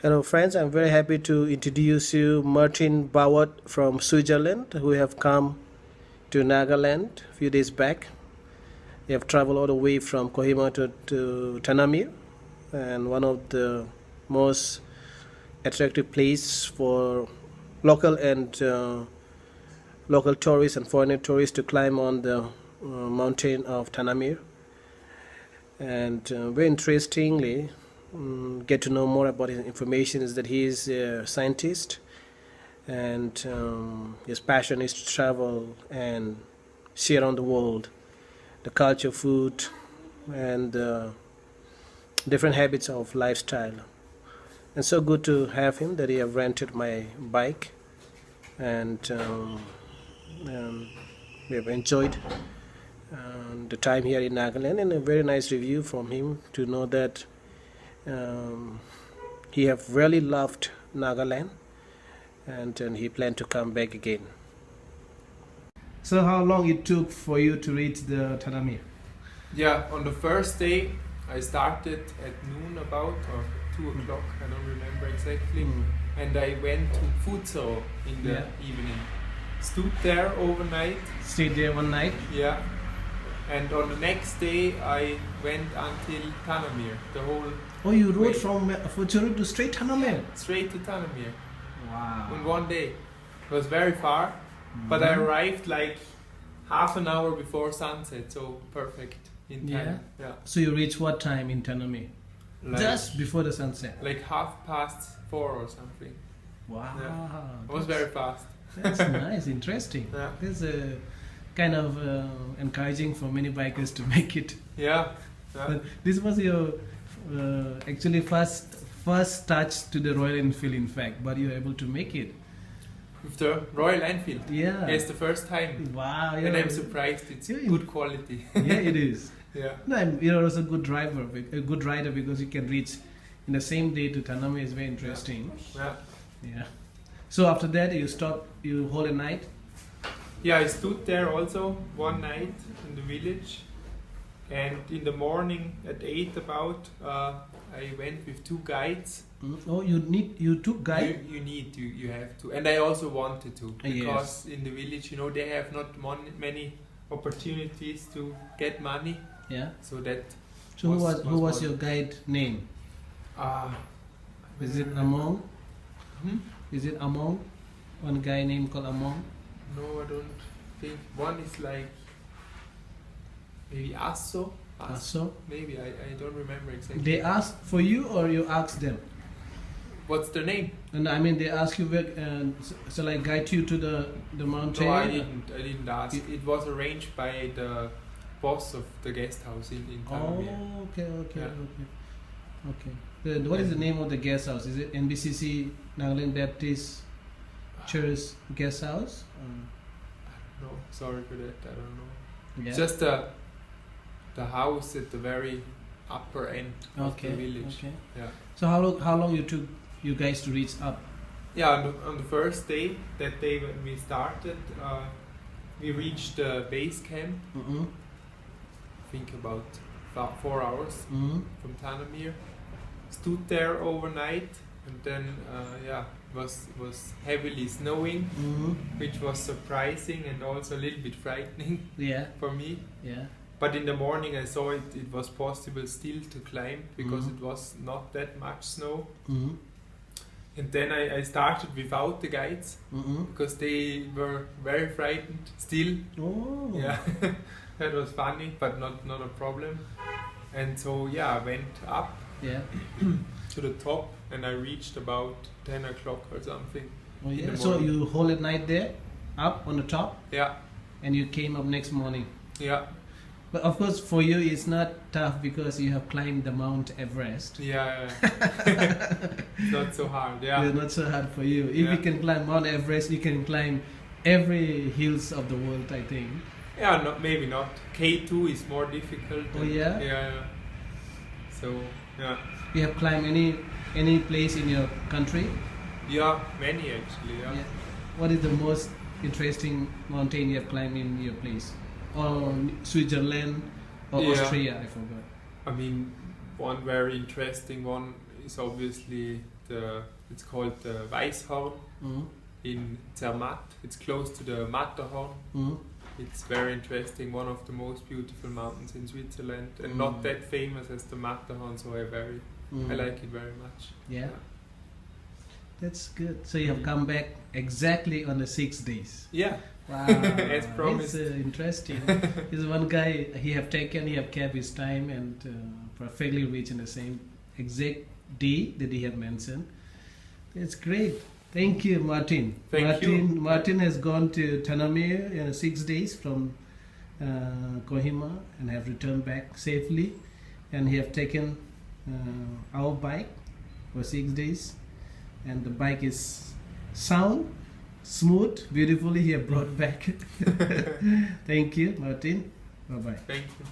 Hello, friends. I'm very happy to introduce you Martin Bawat from Switzerland, who have come to Nagaland a few days back. They have traveled all the way from Kohima to Tanamir, and one of the most attractive place for local and local tourists and foreign tourists to climb on the mountain of Tanamir. And very interestingly, get to know more about his information is that he is a scientist, and his passion is to travel and see around the world the culture, food, and different habits of lifestyle. And so good to have him that he have rented my bike, and we have enjoyed the time here in Nagaland, and a very nice review from him to know that he have really loved Nagaland, and he planned to come back again. So how long it took for you to reach the Tanamir? Yeah, on the first day I started at noon about, or 2 o'clock, I don't remember exactly, and I went to Futsal in the evening. Stood there overnight. Stayed there one night? Yeah. And on the next day I went until Tanamir, the whole Oh, you rode way. from Futsal to straight Tanamir? Straight to Tanamir. Wow. In one day. It was very far, but I arrived like half an hour before sunset, so perfect in time. Yeah. So you reached what time in Tanamir? Like, Just before the sunset? like 4:30 or something. Wow. Yeah. It was very fast. That's nice, interesting. Yeah. It's kind of encouraging for many bikers to make it. Yeah. Yeah. But this was your actually first touch to the Royal Enfield, in fact, but you were able to make it. With the Royal Enfield. Yeah. It's the first time. Wow. And I'm surprised it's good quality. Yeah, it is. Yeah. No, you're also a good driver, a good rider, because you can reach in the same day to Tanamir. Is very interesting. Yeah. Yeah. So after that, you stop. You hold a night. Yeah, I stood there also one night in the village, and in the morning at 8 about, I went with 2 guides. Oh, you took guide. You have to, and I also wanted to, because Yes. in the village, they have not many opportunities to get money. Yeah. So that. So who was your guide name? Is it Among? Is it Among? One guy named called Among? No, I don't think. One is like maybe Asso. Asso? Maybe I don't remember exactly. They asked for you, or you asked them? What's the name? And I mean, they ask you where, so like guide you to the mountain. No, I didn't ask. It was arranged by the boss of the guest house in Tanamir. Oh, okay. Yeah. Okay. What is the name of the guest house? Is it NBCC Nagaland Baptist Church Guest House? No, sorry for that. I don't know. Yeah. Just the house at the very upper end of the village. Okay. Yeah. So how long you took you guys to reach up? Yeah, on the first day, that day when we started, we reached the base camp. I think about 4 hours from Tanamir. Stood there overnight, and then was heavily snowing, which was surprising and also a little bit frightening for me. Yeah. But in the morning I saw it was possible still to climb, because it was not that much snow. And then I started without the guides, because they were very frightened still. Oh. Yeah. That was funny, but not a problem. And so I went up to the top, and I reached about 10 o'clock or something. Oh, yeah. So you hold at night there, up on the top? Yeah. And you came up next morning? Yeah. But of course for you it's not tough, because you have climbed the Mt Everest. Yeah. Not so hard. Yeah. It's not so hard for you. If you can climb Mt Everest, you can climb every hills of the world, I think. Yeah, maybe not. K2 is more difficult. Oh, yeah? Yeah. So, yeah. You have climbed any place in your country? Yeah, many actually, yeah. What is the most interesting mountain you have climbed in your place? Or Switzerland or Austria, I forgot. I mean, one very interesting one is obviously it's called the Weisshorn in Zermatt. It's close to the Matterhorn. It's very interesting, one of the most beautiful mountains in Switzerland, and not that famous as the Matterhorn, so I like it very much. Yeah. That's good. So you have come back exactly on the 6 days. Yeah. Wow. As promised. It's interesting. There's one guy, he have kept his time and perfectly reached in the same exact day that he had mentioned. That's great. Thank you, Martin. Thank you. Martin has gone to Tanamir 6 days from Kohima and have returned back safely, and he have taken our bike for 6 days, and the bike is sound, smooth, beautifully he have brought back. Thank you, Martin. Bye bye. Thank you.